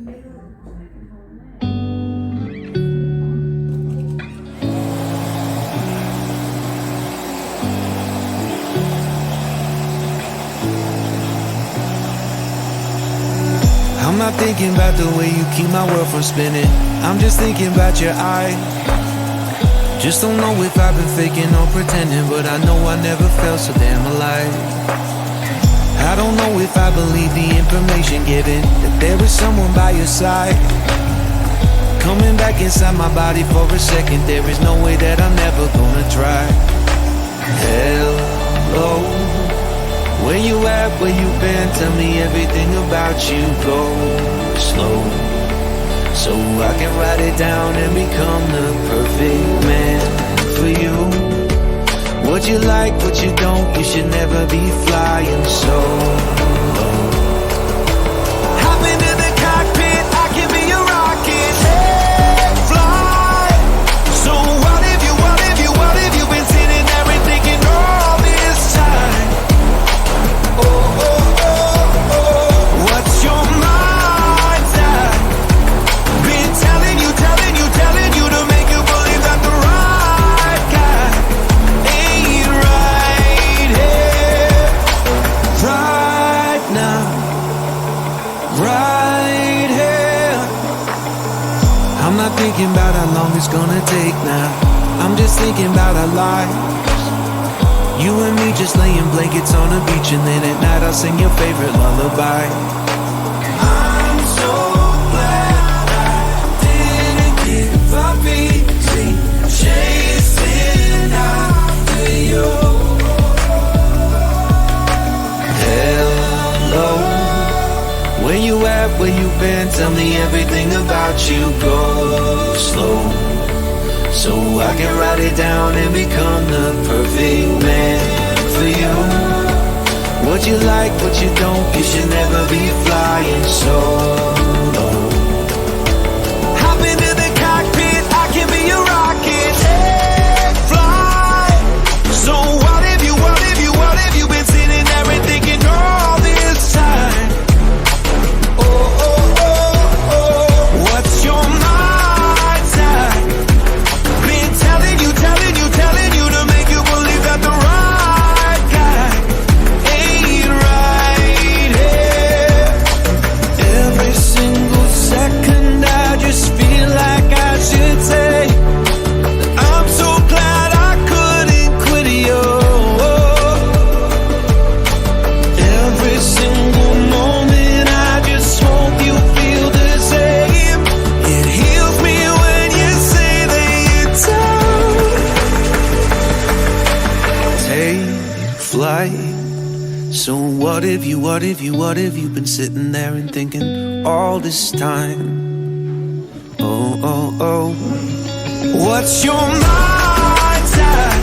I'm not thinking about the way you keep my world from spinning. I'm just thinking about your eyes. Just don't know if I've been faking or pretending, but I know I never felt so damn alive. I don't know if I believe the information given, that there is someone by your side. Coming back inside my body for a second, there is no way that I'm never gonna try. Hello, where you at, where you been? Tell me everything about you. Go slow, so I can write it down and become the perfect man for you. What you like, what you don't, you should never be flying solo. Hop into the cockpit, I can be a rocket. Hey, fly. So what if you been sitting there and thinking all this time? Oh, oh, oh, oh, what's your mind's at? Been telling you to make you believe that the right guy ain't right here, right now, right here. I'm not thinking about how long it's gonna take now. I'm just thinking about our lives. You and me just laying blankets on the beach, and then at night I'll sing your favorite lullaby. I'm so glad I didn't give up easy, chasing after you. Hello, where you at, where you been? Tell me everything about you. Go slow, so I can write it down and become the perfect man for you. What you like, what you don't, you should never be flying solo. Hop into the cockpit, I can be a rocket. Hey, fly. So what if you been sitting there and thinking all this time? Oh, oh, oh, oh, what's your mind's at? Been telling you to make you believe that the right guy ain't right here. Every single second I just feel like I should say that I'm so glad I couldn't quit you. Every single moment I just hope you feel the same. It heals me when you say that you're done. Take flight. So what if you've been sitting there and thinking all this time? Oh, oh, oh, what's your mind's at?